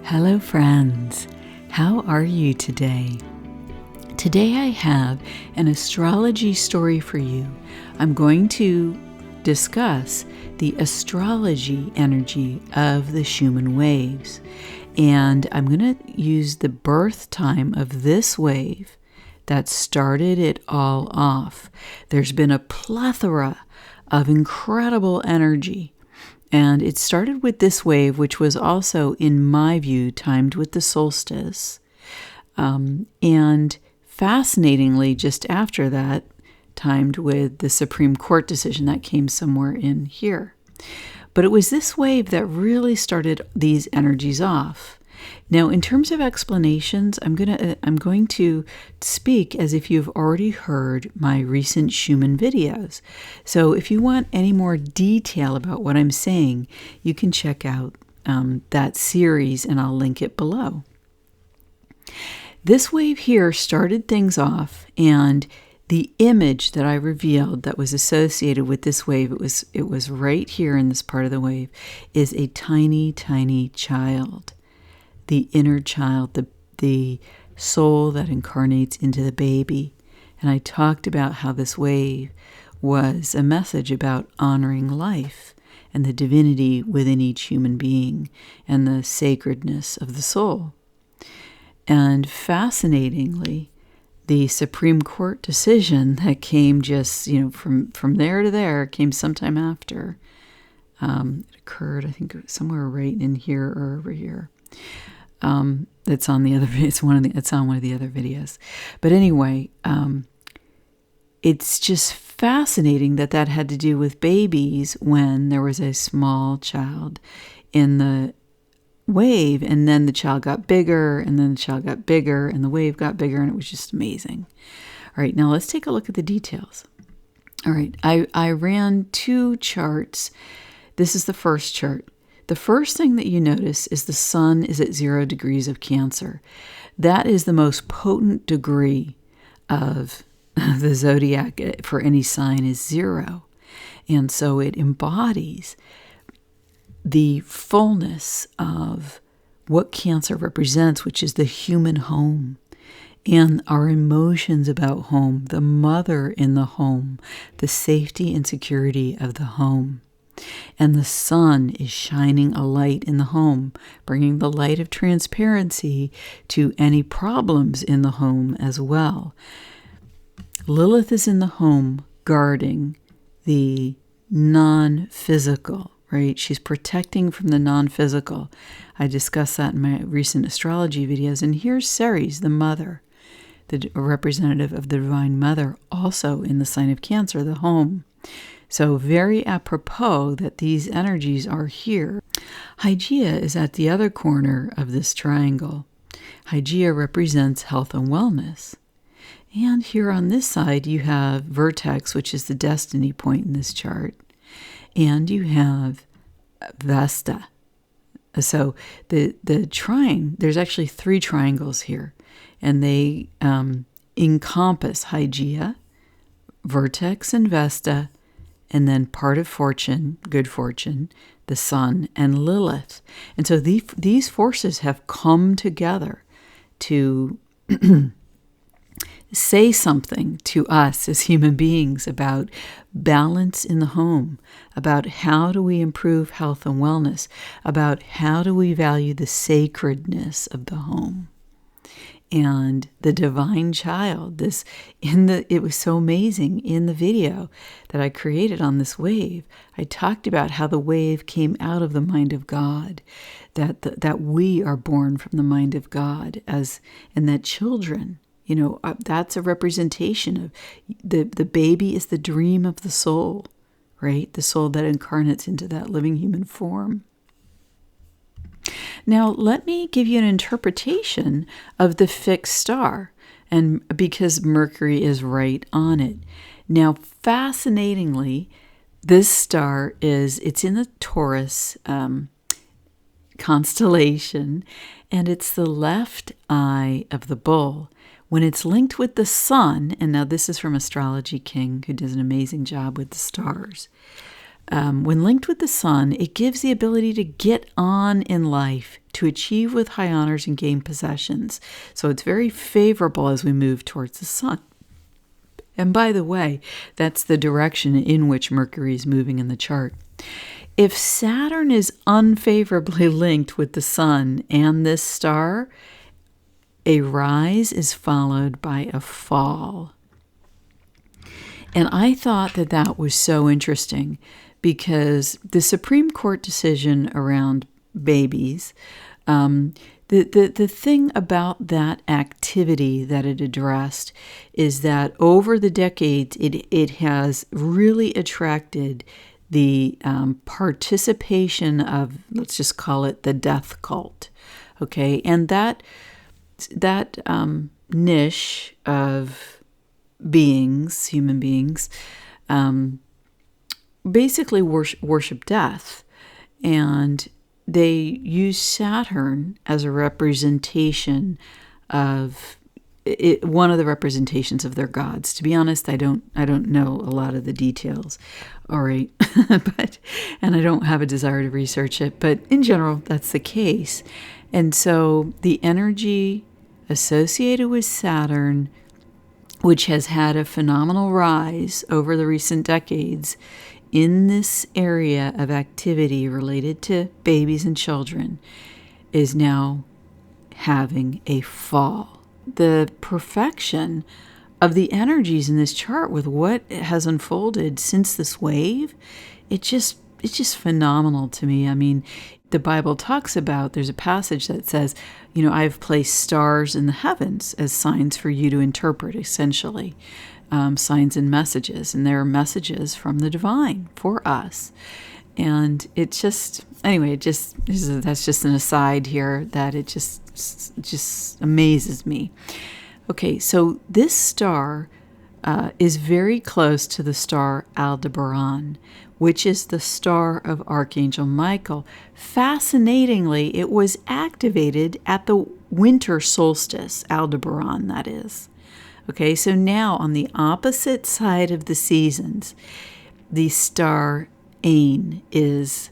Hello friends, how are you today? Today I have an astrology story for you. I'm going to discuss the astrology energy of the Schumann waves, and I'm going to use the birth time of this wave that started it all off. There's been a plethora of incredible energy. And it started with this wave, which was also, in my view, timed with the solstice. And fascinatingly, just after that, timed with the Supreme Court decision that came somewhere in here. But it was this wave that really started these energies off. Now, in terms of explanations, I'm going to speak as if you've already heard my recent Schumann videos. So if you want any more detail about what I'm saying, you can check out that series, and I'll link it below. This wave here started things off, and the image that I revealed that was associated with this wave, it was right here in this part of the wave, is a tiny, tiny child. The inner child, the soul that incarnates into the baby. And I talked about how this wave was a message about honoring life and the divinity within each human being and the sacredness of the soul. And fascinatingly, the Supreme Court decision that came just, from there to there, came sometime after. It occurred, I think, somewhere right in here or over here. It's on the other. It's on one of the other videos. But anyway, it's just fascinating that had to do with babies when there was a small child in the wave, and then the child got bigger, and then the child got bigger, and the wave got bigger, and it was just amazing. All right, now let's take a look at the details. All right, I ran two charts. This is the first chart. The first thing that you notice is the sun is at 0 degrees of Cancer. That is the most potent degree of the zodiac for any sign is 0. And so it embodies the fullness of what Cancer represents, which is the human home and our emotions about home, the mother in the home, the safety and security of the home. And the sun is shining a light in the home, bringing the light of transparency to any problems in the home as well. Lilith is in the home guarding the non-physical, right? She's protecting from the non-physical. I discussed that in my recent astrology videos. And here's Ceres, the mother, the representative of the Divine Mother, also in the sign of Cancer, the home. So very apropos that these energies are here. Hygeia is at the other corner of this triangle. Hygeia represents health and wellness. And here on this side you have Vertex, which is the destiny point in this chart. And you have Vesta. So the trine, there's actually 3 triangles here. And they encompass Hygeia, Vertex, and Vesta, and then part of fortune, good fortune, the sun, and Lilith. And so these forces have come together to say something to us as human beings about balance in the home, about how do we improve health and wellness, about how do we value the sacredness of the home. And the divine child, it was so amazing in the video that I created on this wave. I talked about how the wave came out of the mind of God, that we are born from the mind of God, and that children, that's a representation of the baby is the dream of the soul, right? The soul that incarnates into that living human form. Now, let me give you an interpretation of the fixed star, and because Mercury is right on it. Now, fascinatingly, this star it's in the Taurus constellation, and it's the left eye of the bull. When it's linked with the sun, and now this is from Astrology King, who does an amazing job with the stars, when linked with the sun, it gives the ability to get on in life, to achieve with high honors and gain possessions. So it's very favorable as we move towards the sun. And by the way, that's the direction in which Mercury is moving in the chart. If Saturn is unfavorably linked with the sun and this star, a rise is followed by a fall. And I thought that that was so interesting because the Supreme Court decision around babies, the thing about that activity that it addressed is that over the decades, it has really attracted the participation of, let's just call it the death cult, okay? And that niche of beings, human beings, basically worship death. And they use Saturn as a representation of it, one of the representations of their gods. To be honest, I don't know a lot of the details, all right, and I don't have a desire to research it. But in general, that's the case. And so the energy associated with Saturn, which has had a phenomenal rise over the recent decades in this area of activity related to babies and children, is now having a fall. The perfection of the energies in this chart with what has unfolded since this wave, it's just phenomenal to me. I mean, the Bible talks about, there's a passage that says, I've placed stars in the heavens as signs for you to interpret, essentially. Signs and messages, and there are messages from the divine for us. And it's just, anyway, that's just an aside here that it just amazes me. Okay, so this star is very close to the star Aldebaran, which is the star of Archangel Michael. Fascinatingly, it was activated at the winter solstice, Aldebaran, that is. Okay, so now on the opposite side of the seasons, the star Ain is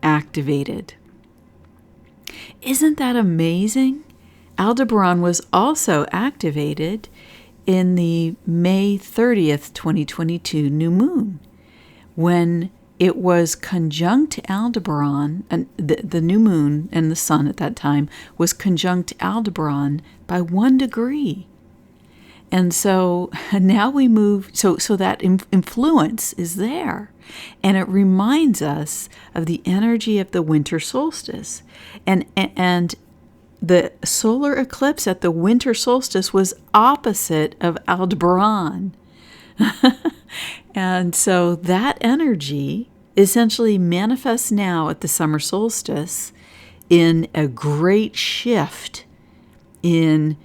activated. Isn't that amazing? Aldebaran was also activated in the May 30th, 2022 new moon, when it was conjunct Aldebaran, and the new moon and the sun at that time was conjunct Aldebaran by 1 degree. And so now we move, so that influence is there. And it reminds us of the energy of the winter solstice. And the solar eclipse at the winter solstice was opposite of Aldebaran. And so that energy essentially manifests now at the summer solstice in a great shift in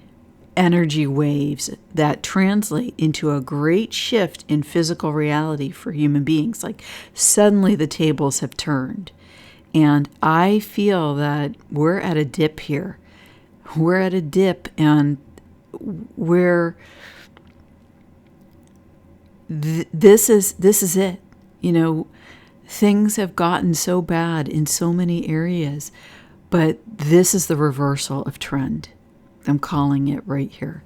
energy waves that translate into a great shift in physical reality for human beings. Like suddenly the tables have turned. And I feel that we're at a dip here. We're at a dip, and this is it. Things have gotten so bad in so many areas, but this is the reversal of trend. I'm calling it right here.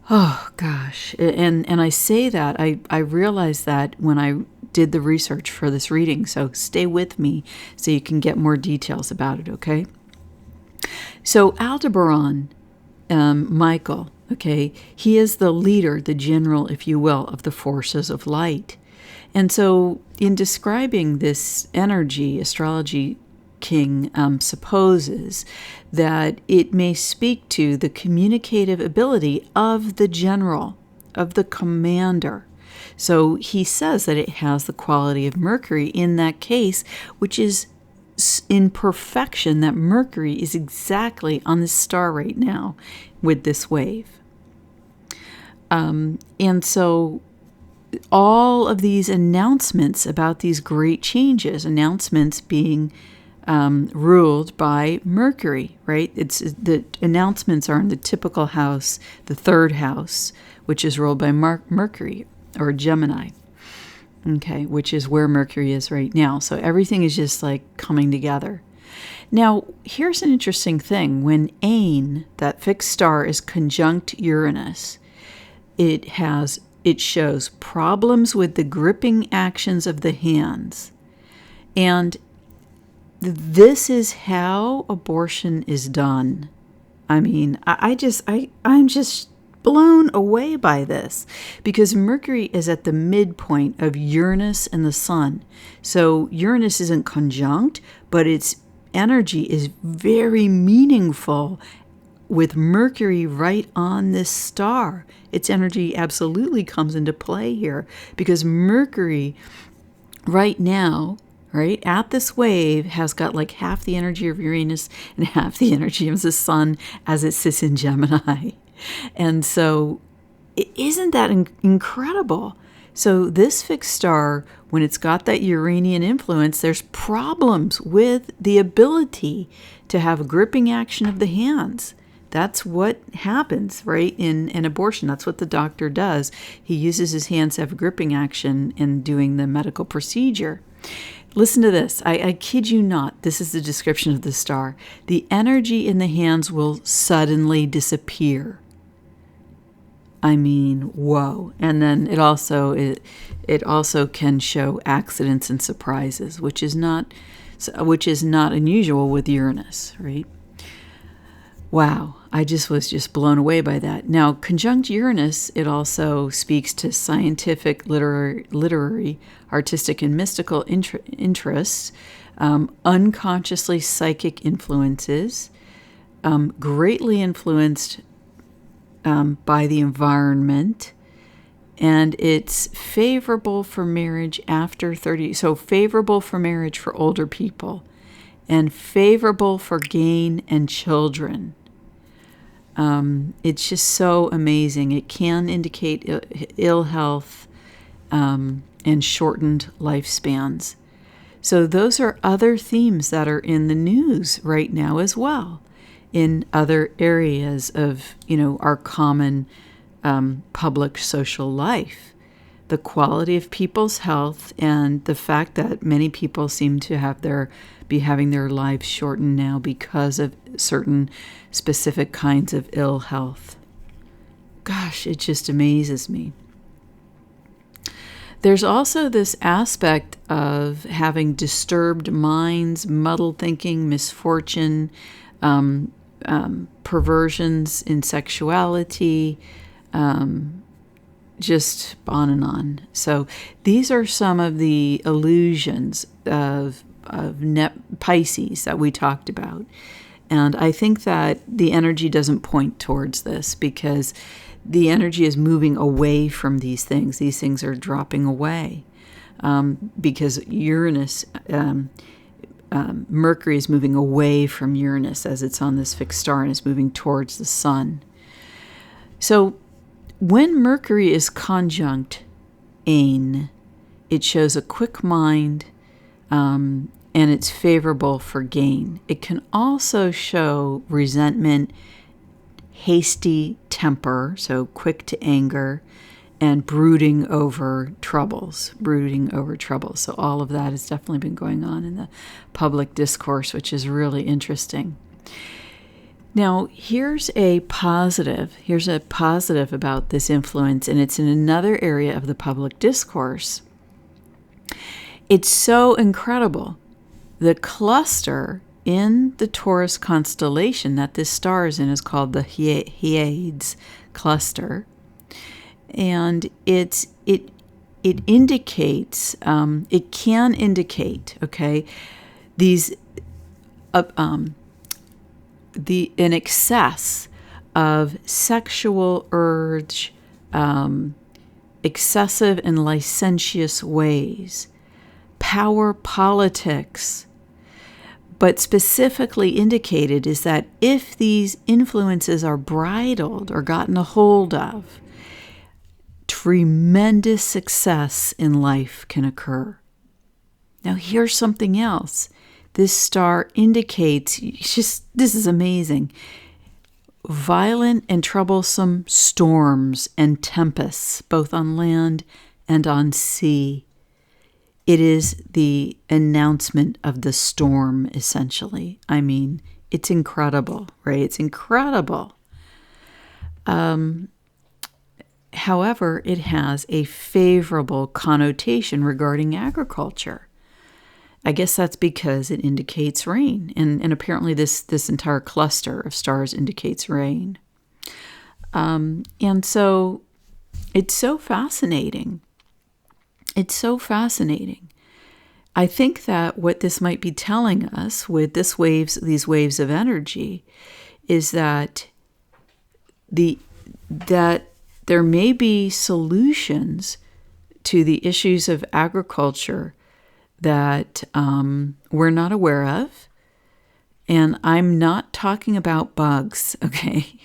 Oh, gosh. And I say that, I realized that when I did the research for this reading, so stay with me so you can get more details about it, okay? So Aldebaran, Michael, okay, he is the leader, the general, if you will, of the forces of light. And so in describing this energy, Astrology King supposes that it may speak to the communicative ability of the general, of the commander. So he says that it has the quality of Mercury in that case, which is in perfection, that Mercury is exactly on this star right now with this wave. And so all of these announcements about these great changes, announcements being ruled by Mercury, right? It's the announcements are in the typical house, the third house, which is ruled by Mercury or Gemini. okay, which is where Mercury is right now. So everything is just like coming together. Now, here's an interesting thing. When Ain, that fixed star, is conjunct Uranus, it shows problems with the gripping actions of the hands. And this is how abortion is done. I mean, I'm just blown away by this, because Mercury is at the midpoint of Uranus and the Sun. So Uranus isn't conjunct, but its energy is very meaningful with Mercury right on this star. Its energy absolutely comes into play here, because Mercury right now, right at this wave, has got like half the energy of Uranus and half the energy of the Sun as it sits in Gemini. And so, isn't that incredible? So this fixed star, when it's got that Uranian influence, there's problems with the ability to have a gripping action of the hands. That's what happens, right, in an abortion. That's what the doctor does. He uses his hands to have a gripping action in doing the medical procedure. Listen to this. I kid you not. This is the description of the star. The energy in the hands will suddenly disappear. I mean, whoa. And then it also can show accidents and surprises, which is not unusual with Uranus, right? Wow, I was blown away by that. Now, conjunct Uranus, it also speaks to scientific, literary, artistic, and mystical interests, unconsciously psychic influences, greatly influenced by the environment, and it's favorable for marriage after 30. So favorable for marriage for older people, and favorable for gain and children. It's just so amazing. It can indicate ill health and shortened lifespans. So those are other themes that are in the news right now as well, in other areas of, our common public social life. The quality of people's health, and the fact that many people seem to be having their lives shortened now because of certain specific kinds of ill health. Gosh, it just amazes me. There's also this aspect of having disturbed minds, muddled thinking, misfortune, perversions in sexuality, just on and on. So these are some of the illusions of Pisces that we talked about. And I think that the energy doesn't point towards this, because the energy is moving away from these things. These things are dropping away because Uranus, Mercury is moving away from Uranus as it's on this fixed star and is moving towards the Sun. So when Mercury is conjunct Ain, it shows a quick mind, and it's favorable for gain. It can also show resentment, hasty temper, so quick to anger, and brooding over troubles. So all of that has definitely been going on in the public discourse, which is really interesting. Now, here's a positive about this influence, and it's in another area of the public discourse. It's so incredible. The cluster in the Taurus constellation that this star is in is called the Hyades cluster, and it indicates, it can indicate, okay, these an excess of sexual urge, excessive and licentious ways, power politics. But specifically indicated is that if these influences are bridled or gotten a hold of, tremendous success in life can occur. Now here's something else. This star indicates, this is amazing, violent and troublesome storms and tempests, both on land and on sea. it is the announcement of the storm, essentially. I mean, it's incredible, right? It's incredible. However, it has a favorable connotation regarding agriculture. I guess that's because it indicates rain, and apparently this entire cluster of stars indicates rain. And so it's so fascinating. It's so fascinating. I think that what this might be telling us with these waves of energy is that that there may be solutions to the issues of agriculture that we're not aware of. And I'm not talking about bugs, okay?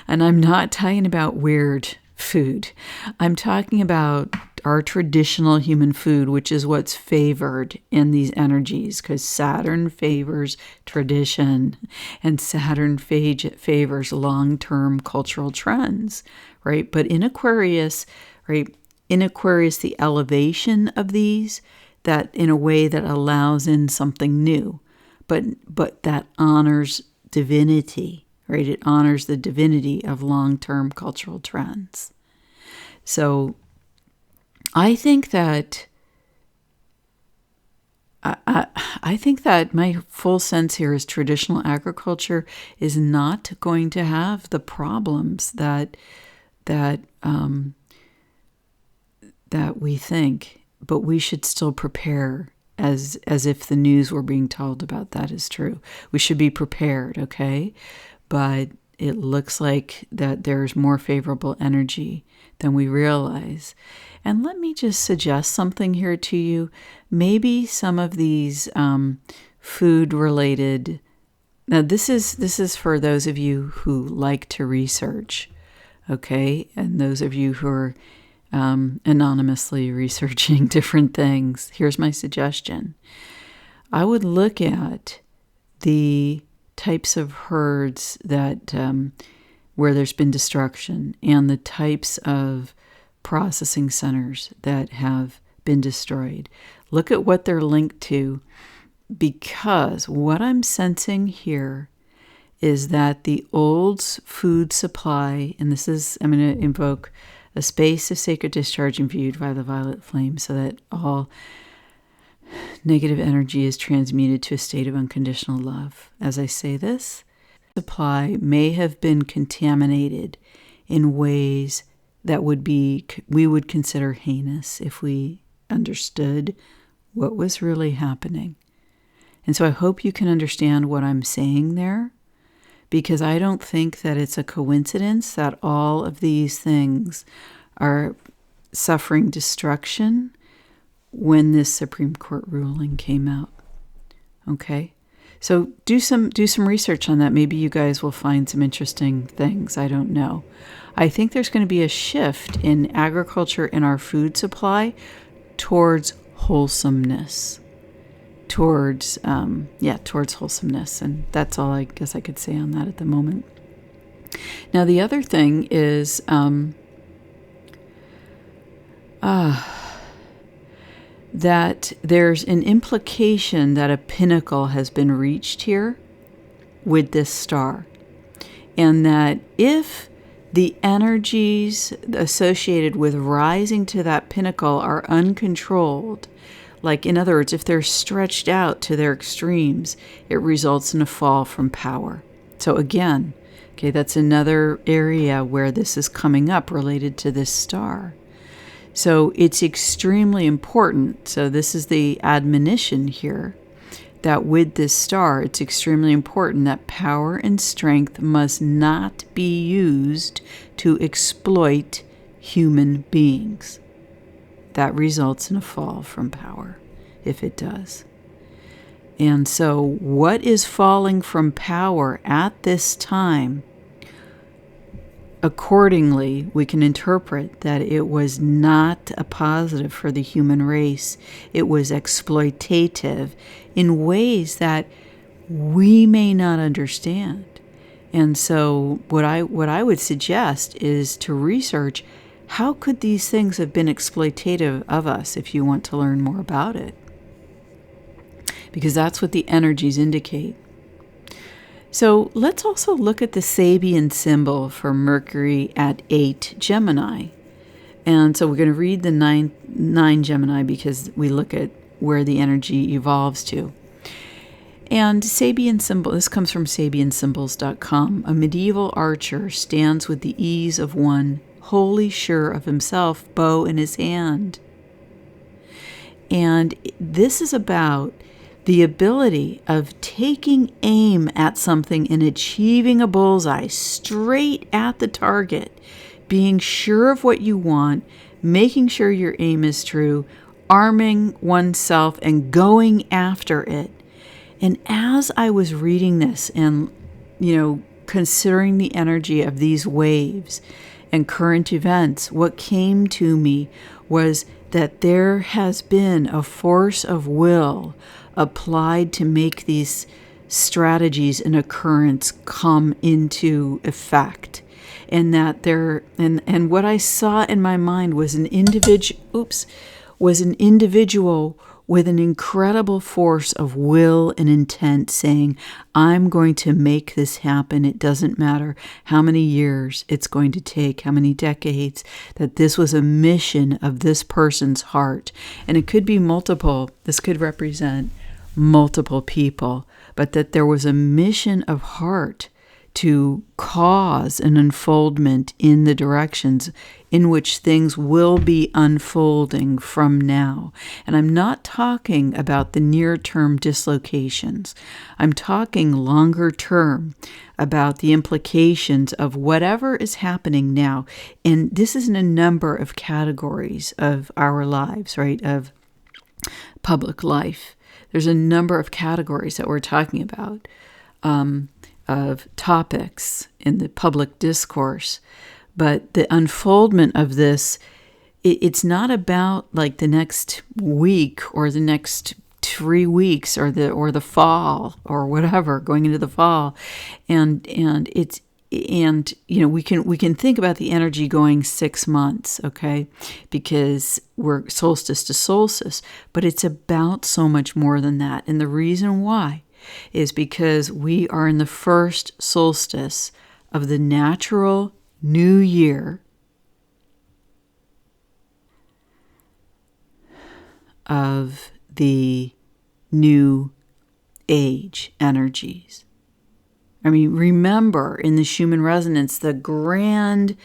And I'm not talking about weird food. I'm talking about our traditional human food, which is what's favored in these energies, because Saturn favors tradition and Saturn favors long-term cultural trends, right? But in Aquarius, right, the elevation of these, that in a way that allows in something new, but that honors divinity, right? It honors the divinity of long-term cultural trends. So I think that I think that my full sense here is traditional agriculture is not going to have the problems that we think, but we should still prepare as if the news we're being told about that is true. We should be prepared, okay? But it looks like that there's more favorable energy than we realize. And let me just suggest something here to you. Maybe some of these food-related... Now, this is for those of you who like to research, okay? And those of you who are anonymously researching different things. Here's my suggestion. I would look at the types of herds that where there's been destruction and the types of processing centers that have been destroyed. Look at what they're linked to, because what I'm sensing here is that the old food supply, and this is, I'm going to invoke a space of sacred discharge imbued by the violet flame so that all negative energy is transmuted to a state of unconditional love. As I say this, supply may have been contaminated in ways that we would consider heinous if we understood what was really happening. And so I hope you can understand what I'm saying there, because I don't think that it's a coincidence that all of these things are suffering destruction when this Supreme Court ruling came out. Okay? So do some research on that. Maybe you guys will find some interesting things. I don't know. I think there's going to be a shift in agriculture and our food supply towards wholesomeness. Towards wholesomeness. And that's all I guess I could say on that at the moment. Now, the other thing is that there's an implication that a pinnacle has been reached here with this star. And that if the energies associated with rising to that pinnacle are uncontrolled, like in other words, if they're stretched out to their extremes, it results in a fall from power. So again, okay, that's another area where this is coming up related to this star. So it's extremely important. So this is the admonition here, that with this star, it's extremely important that power and strength must not be used to exploit human beings. That results in a fall from power, if it does. And so what is falling from power at this time? Accordingly, we can interpret that it was not a positive for the human race. It was exploitative in ways that we may not understand. And so what I would suggest is to research how could these things have been exploitative of us if you want to learn more about it? Because that's what the energies indicate. So let's also look at the Sabian symbol for Mercury at 8 Gemini. And so we're going to read the 9 Gemini because we look at where the energy evolves to. And Sabian symbol, this comes from SabianSymbols.com. A medieval archer stands with the ease of one wholly sure of himself, bow in his hand. And this is about the ability of taking aim at something and achieving a bullseye straight at the target, being sure of what you want, making sure your aim is true, arming oneself and going after it. And as I was reading this and, considering the energy of these waves and current events, what came to me was that there has been a force of will applied to make these strategies and occurrence come into effect. And that and what I saw in my mind was an individual with an incredible force of will and intent saying, I'm going to make this happen. It doesn't matter how many years it's going to take, how many decades, that this was a mission of this person's heart. And it could be multiple, this could represent multiple people, but that there was a mission of heart to cause an unfoldment in the directions in which things will be unfolding from now. And I'm not talking about the near-term dislocations. I'm talking longer term about the implications of whatever is happening now. And this is in a number of categories of our lives, right, of public life. There's a number of categories that we're talking about. Of topics in the public discourse, but the unfoldment of this, it's not about like the next week or the next 3 weeks or the fall or whatever, going into the fall, and we can think about the energy going 6 months, okay, because we're solstice to solstice, but it's about so much more than that, and the reason why is because we are in the first solstice of the natural new year of the new age energies. I mean, remember in the Schumann Resonance, the grand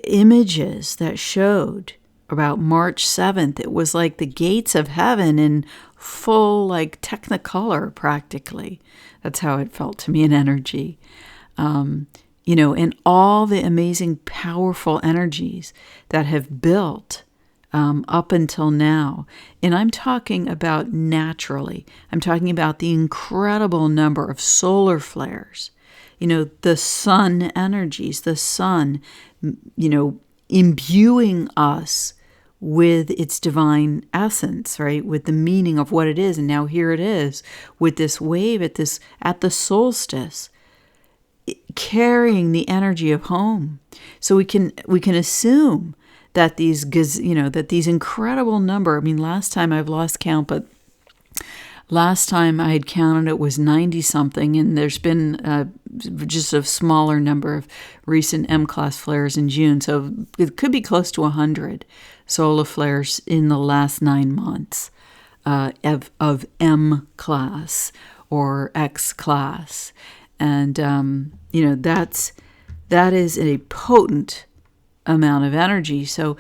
images that showed about March 7th, it was like the gates of heaven in full, like technicolor practically. That's how it felt to me in energy. And all the amazing, powerful energies that have built up until now. And I'm talking about naturally. I'm talking about the incredible number of solar flares, the sun energies, the sun, imbuing us with its divine essence, right? With the meaning of what it is. And now here it is with this wave at the solstice, carrying the energy of home. So we can assume that these incredible number, last time I've lost count, but last time I had counted it was 90 something, and there's been just a smaller number of recent M-class flares in June. So it could be close to 100 solar flares in the last 9 months of M-class or X-class. And, that is a potent amount of energy. So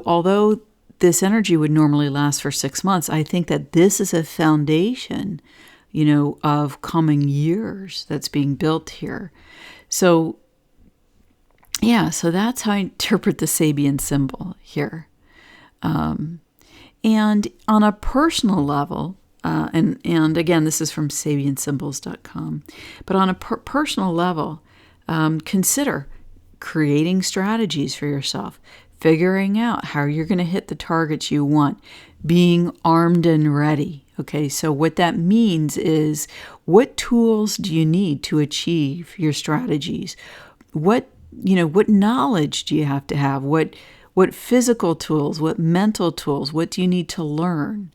although this energy would normally last for 6 months, I think that this is a foundation, of coming years that's being built here. So that's how I interpret the Sabian symbol here. And on a personal level, and again, this is from SabianSymbols.com, but on a personal level, consider creating strategies for yourself, figuring out how you're going to hit the targets you want, being armed and ready. Okay, so what that means is, what tools do you need to achieve your strategies? What what knowledge do you have to have? What physical tools, what mental tools, what do you need to learn?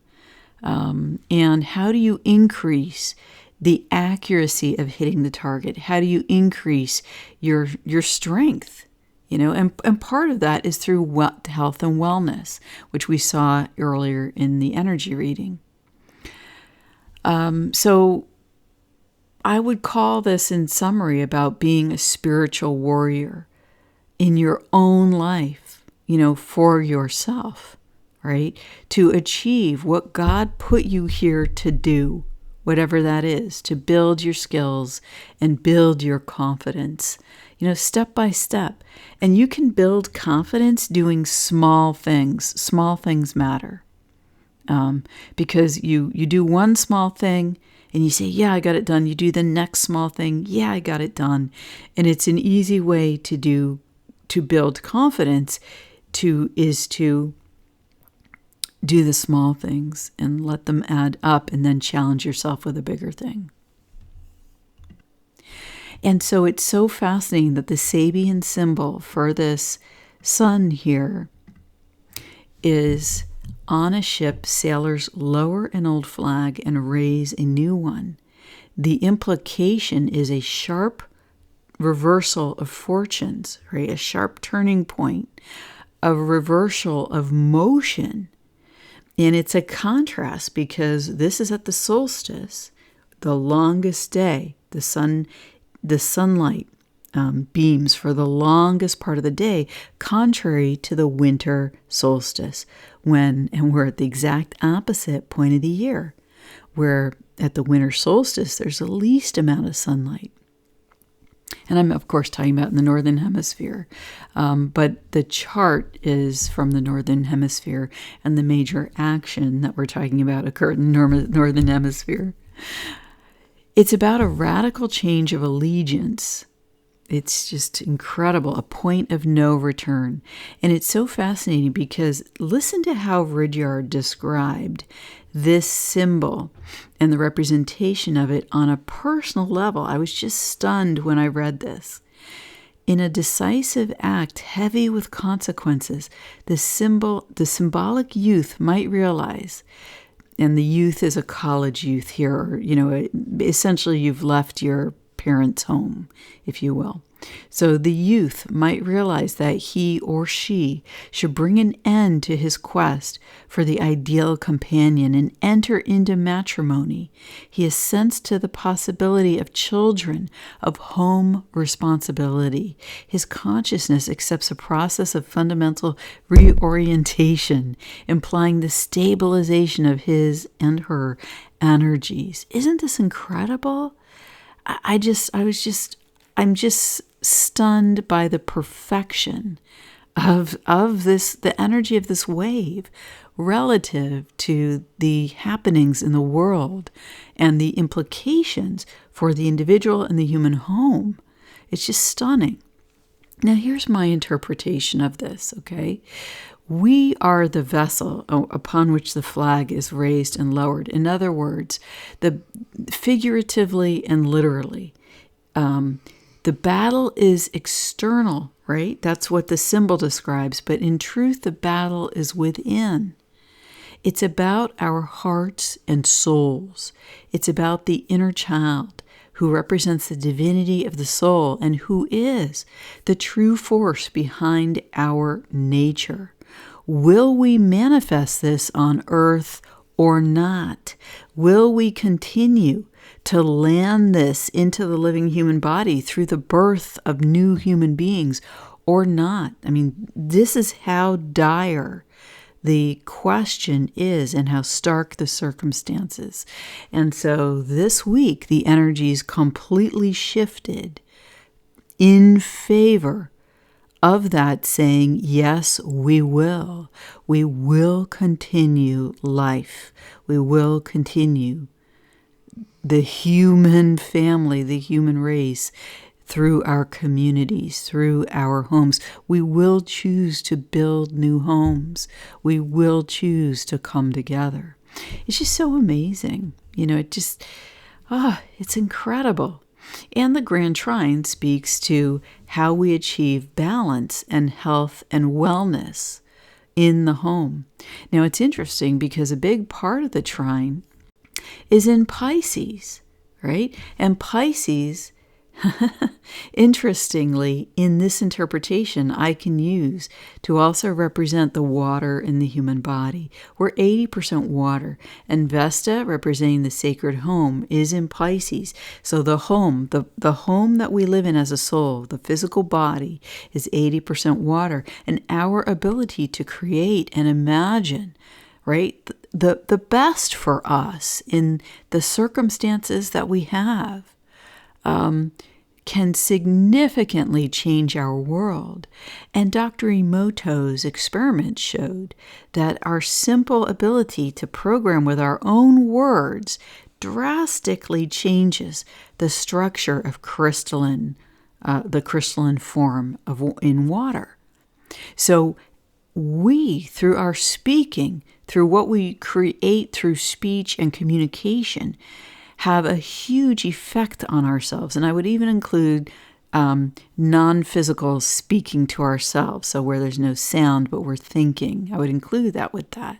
And how do you increase the accuracy of hitting the target? How do you increase your strength? And part of that is through health and wellness, which we saw earlier in the energy reading. So I would call this, in summary, about being a spiritual warrior in your own life, for yourself, right? To achieve what God put you here to do, whatever that is, to build your skills and build your confidence, step by step. And you can build confidence doing small things. Small things matter. Because you do one small thing and you say, yeah, I got it done. You do the next small thing. Yeah, I got it done. And it's an easy way to build confidence is to do the small things and let them add up and then challenge yourself with a bigger thing. And so it's so fascinating that the Sabian symbol for this sun here is on a ship, sailors lower an old flag and raise a new one. The implication is a sharp reversal of fortunes, right? A sharp turning point, a reversal of motion. And it's a contrast because this is at the solstice, the longest day. The sunlight beams for the longest part of the day, contrary to the winter solstice, and we're at the exact opposite point of the year, where at the winter solstice, there's the least amount of sunlight. And I'm, of course, talking about in the Northern Hemisphere. But the chart is from the Northern Hemisphere, and the major action that we're talking about occurred in the Northern Hemisphere. It's about a radical change of allegiance. It's just incredible, a point of no return. And it's so fascinating because listen to how Rudyard described this symbol and the representation of it on a personal level. I was just stunned when I read this. In a decisive act heavy with consequences, the symbolic youth might realize, and the youth is a college youth here, or, essentially you've left your parents' home, if you will. So the youth might realize that he or she should bring an end to his quest for the ideal companion and enter into matrimony. He assents to the possibility of children, of home responsibility. His consciousness accepts a process of fundamental reorientation, implying the stabilization of his and her energies. Isn't this incredible? I'm just stunned by the perfection of this, the energy of this wave relative to the happenings in the world and the implications for the individual and the human home. It's just stunning. Now, here's my interpretation of this, okay? We are the vessel upon which the flag is raised and lowered. In other words, figuratively and literally, the battle is external, right? That's what the symbol describes. But in truth, the battle is within. It's about our hearts and souls. It's about the inner child who represents the divinity of the soul and who is the true force behind our nature. Will we manifest this on earth or not? Will we continue to land this into the living human body through the birth of new human beings or not? I mean, this is how dire the question is and how stark the circumstances. And so this week, the energies completely shifted in favor of that, saying, yes, we will. We will continue life. We will continue the human family, the human race, through our communities, through our homes. We will choose to build new homes. We will choose to come together. It's just so amazing. It's incredible. And the Grand Trine speaks to how we achieve balance and health and wellness in the home. Now, it's interesting because a big part of the trine is in Pisces, right? And Pisces, interestingly, in this interpretation, I can use to also represent the water in the human body. We're 80% water, and Vesta, representing the sacred home, is in Pisces. So the home, the home that we live in as a soul, the physical body, is 80% water, and our ability to create and imagine, right, the best for us in the circumstances that we have, can significantly change our world. And Dr. Emoto's experiment showed that our simple ability to program with our own words drastically changes the structure of the crystalline form in water. So we, through our speaking, through what we create through speech and communication, have a huge effect on ourselves. And I would even include non-physical speaking to ourselves, so where there's no sound but we're thinking. I would include that with that.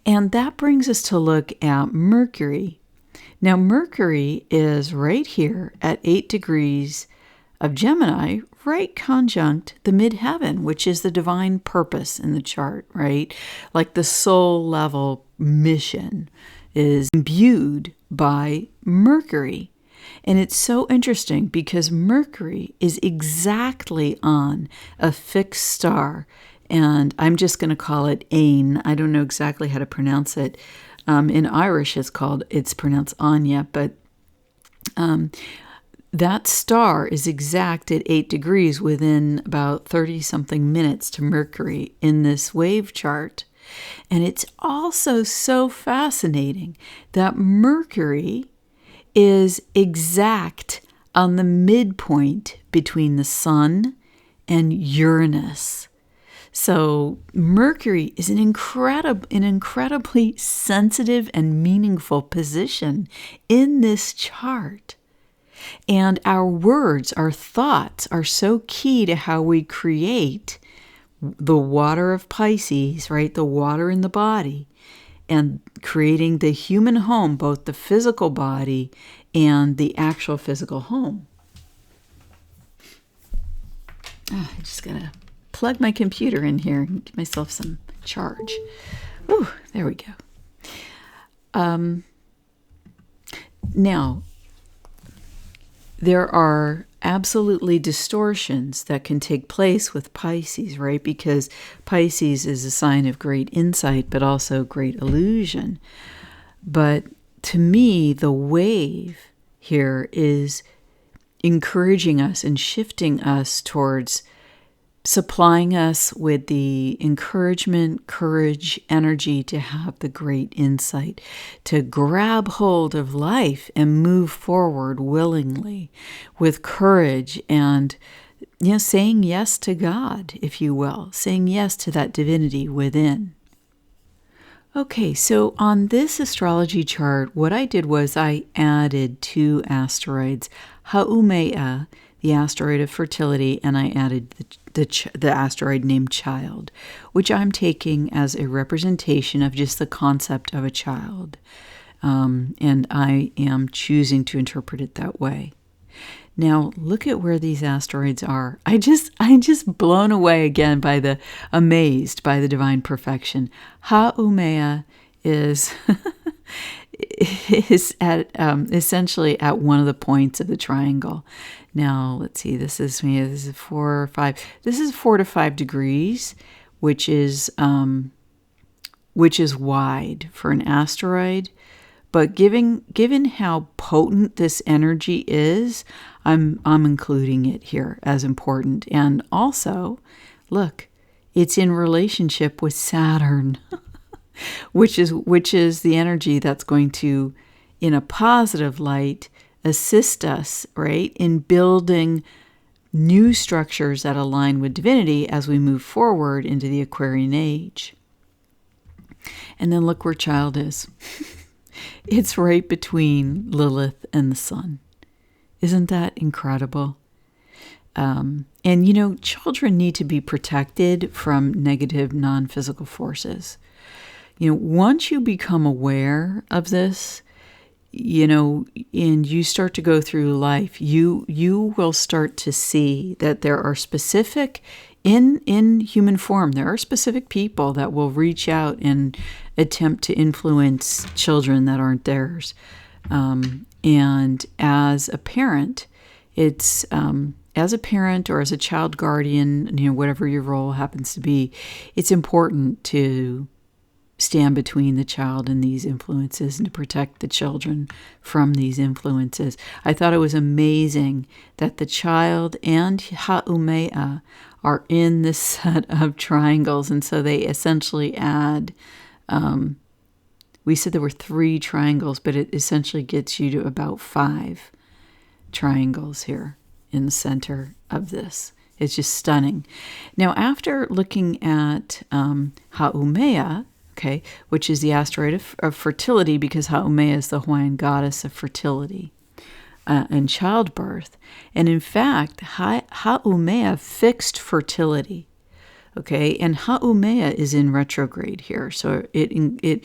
And that brings us to look at Mercury. Now, Mercury is right here at 8 degrees of Gemini, right conjunct the midheaven, which is the divine purpose in the chart, right? Like the soul level mission is imbued by Mercury. And it's so interesting because Mercury is exactly on a fixed star, and I'm just going to call it Ain. I don't know exactly how to pronounce it. In Irish, it's pronounced Anya, but that star is exact at 8 degrees within about 30-something minutes to Mercury in this wave chart. And it's also so fascinating that Mercury is exact on the midpoint between the Sun and Uranus. So Mercury is an incredibly sensitive and meaningful position in this chart. And our words, our thoughts are so key to how we create the water of Pisces, right? The water in the body, and creating the human home, both the physical body and the actual physical home. I'm just going to plug my computer in here and give myself some charge. Ooh, there we go. Now, there are absolutely distortions that can take place with Pisces, right? Because Pisces is a sign of great insight, but also great illusion. But to me, the wave here is encouraging us and shifting us towards supplying us with the encouragement, courage, energy to have the great insight, to grab hold of life and move forward willingly with courage and, saying yes to God, if you will, saying yes to that divinity within. Okay, so on this astrology chart, what I did was I added 2 asteroids, Haumea, the asteroid of fertility, and I added the asteroid named Child, which I'm taking as a representation of just the concept of a child. And I am choosing to interpret it that way. Now, look at where these asteroids are. I'm just blown away again amazed by the divine perfection. Haumea is at essentially at one of the points of the triangle. Now, let's see, this is 4 or 5. This is 4 to 5 degrees, which is wide for an asteroid. But given how potent this energy is, I'm including it here as important. And also, look, it's in relationship with Saturn, which is the energy that's going to, in a positive light, assist us, right, in building new structures that align with divinity as we move forward into the Aquarian age. And then look where Child is. It's right between Lilith and the Sun. Isn't that incredible? And, children need to be protected from negative non-physical forces. Once you become aware of this, and you start to go through life, you will start to see that there are specific, in human form, there are specific people that will reach out and attempt to influence children that aren't theirs. And as a parent, as a parent or as a child guardian, whatever your role happens to be, it's important to stand between the child and these influences and to protect the children from these influences. I thought it was amazing that the child and Haumea are in this set of triangles, and so they essentially add, we said there were 3 triangles, but it essentially gets you to about 5 triangles here in the center of this. It's just stunning. Now, after looking at Haumea, okay, which is the asteroid of fertility, because Haumea is the Hawaiian goddess of fertility and childbirth. And in fact, Haumea fixed fertility, okay? And Haumea is in retrograde here, so it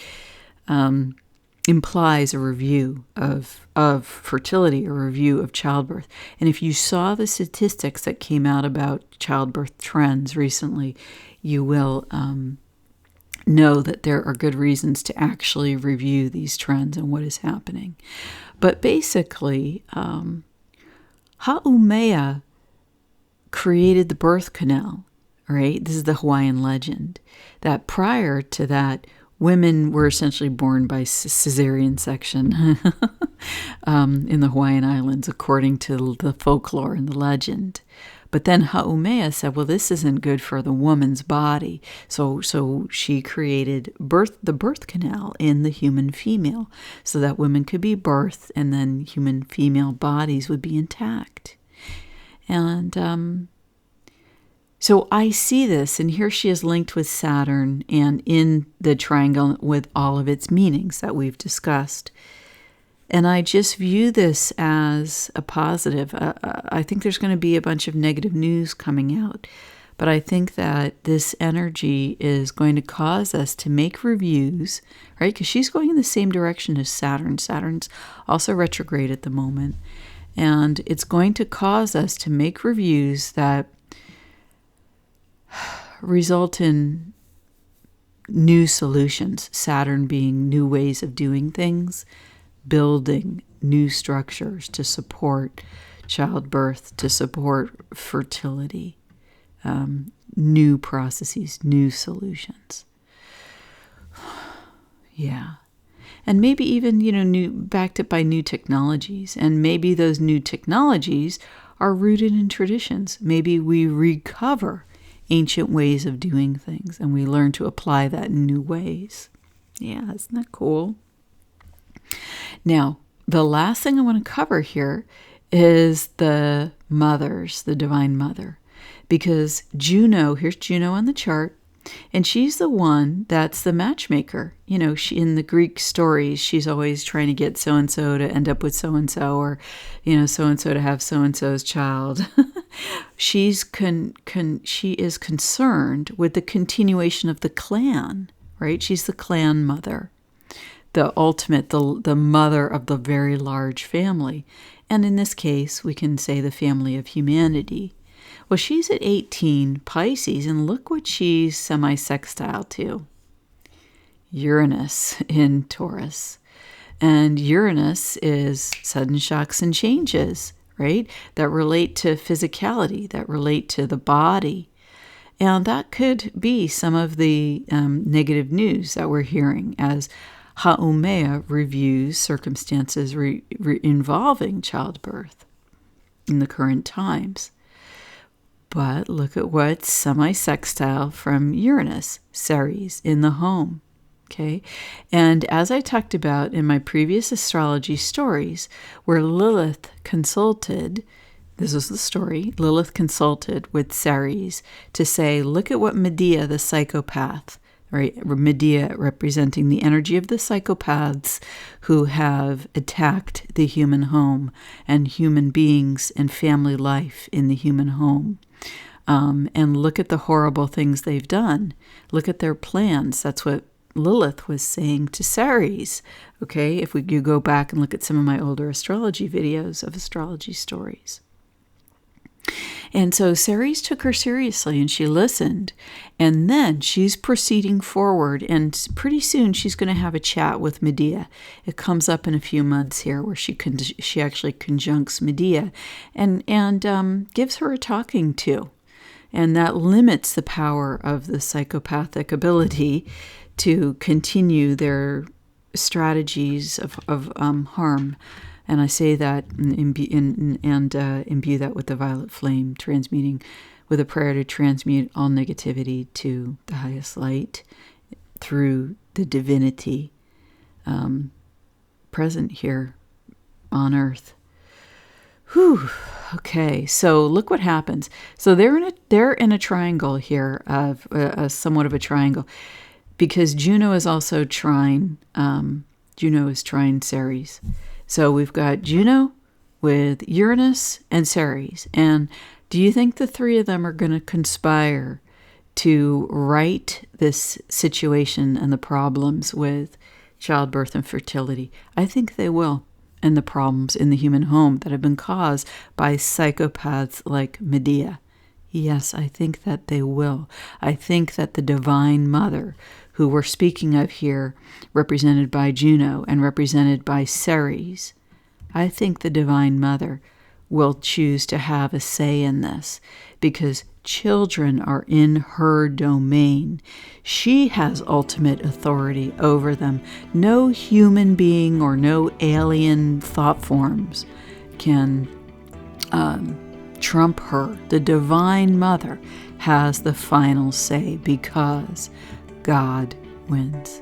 implies a review of fertility, a review of childbirth. And if you saw the statistics that came out about childbirth trends recently, you will know that there are good reasons to actually review these trends and what is happening. But basically, Haumea created the birth canal, right? This is the Hawaiian legend, that prior to that, women were essentially born by cesarean section in the Hawaiian Islands, according to the folklore and the legend. But then Haumea said, well, this isn't good for the woman's body. So she created the birth canal in the human female so that women could be birthed and then human female bodies would be intact. And so I see this, and here she is linked with Saturn and in the triangle with all of its meanings that we've discussed. And I just view this as a positive. I think there's going to be a bunch of negative news coming out, but I think that this energy is going to cause us to make reviews, right? Because she's going in the same direction as Saturn. Saturn's also retrograde at the moment. And it's going to cause us to make reviews that result in new solutions. Saturn being new ways of doing things, building new structures to support childbirth, to support fertility, new processes, new solutions. Yeah. And maybe even, backed up by new technologies. And maybe those new technologies are rooted in traditions. Maybe we recover ancient ways of doing things and we learn to apply that in new ways. Yeah, isn't that cool? Now, the last thing I want to cover here is the mothers, the Divine Mother. Because Juno, here's Juno on the chart, and she's the one that's the matchmaker. She, in the Greek stories, she's always trying to get so-and-so to end up with so-and-so, or, so-and-so to have so-and-so's child. She is concerned with the continuation of the clan, right? She's the clan mother, the ultimate, the mother of the very large family. And in this case, we can say the family of humanity. Well, she's at 18 Pisces, and look what she's semi-sextile to. Uranus in Taurus. And Uranus is sudden shocks and changes, right? That relate to physicality, that relate to the body. And that could be some of the negative news that we're hearing as Haumea reviews circumstances involving childbirth in the current times. But look at what's semi-sextile from Uranus, Ceres, in the home. Okay, and as I talked about in my previous astrology stories, where Lilith consulted, this was the story, Lilith consulted with Ceres to say, look at what Medea, the psychopath, right? Medea representing the energy of the psychopaths who have attacked the human home and human beings and family life in the human home. And look at the horrible things they've done. Look at their plans. That's what Lilith was saying to Ceres. Okay, if you go back and look at some of my older astrology videos of astrology stories. And so Ceres took her seriously and she listened. And then she's proceeding forward. And pretty soon she's going to have a chat with Medea. It comes up in a few months here where she actually conjuncts Medea and gives her a talking to. And that limits the power of the psychopathic ability to continue their strategies of harm. And I say that and imbue that with the violet flame, transmuting with a prayer to transmute all negativity to the highest light through the divinity present here on earth. Whew. Okay, so look what happens. So they're in a triangle here, of somewhat of a triangle, because Juno is also trine. Juno is trine Ceres. So we've got Juno with Uranus and Ceres. And do you think the three of them are going to conspire to right this situation and the problems with childbirth and fertility? I think they will. And the problems in the human home that have been caused by psychopaths like Medea. Yes, I think that they will. I think that the Divine Mother, who we're speaking of here, represented by Juno and represented by Ceres, I think the Divine Mother will choose to have a say in this because children are in her domain. She has ultimate authority over them. No human being or no alien thought forms can trump her. The Divine Mother has the final say because God wins.